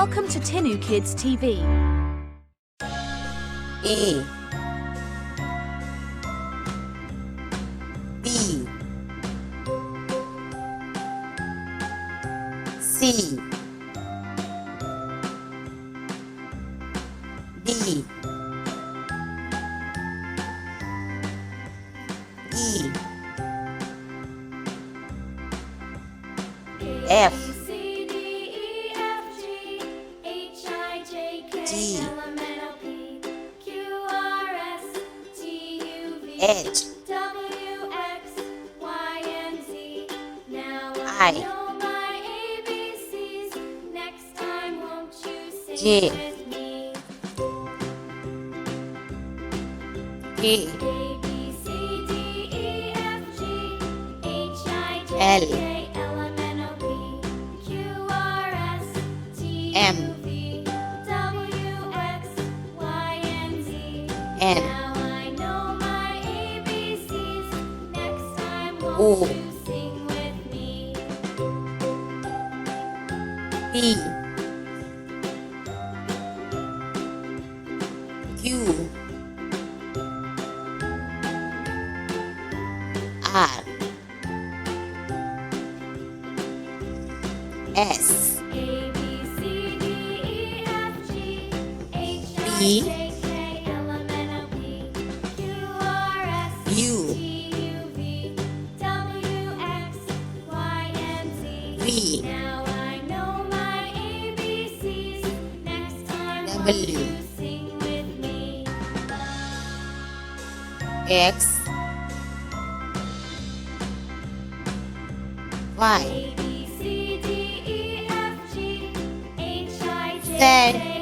Welcome to Tinu Kids TV. A B C D E F G H I J K L M N O P Q R S T U V W X Y Z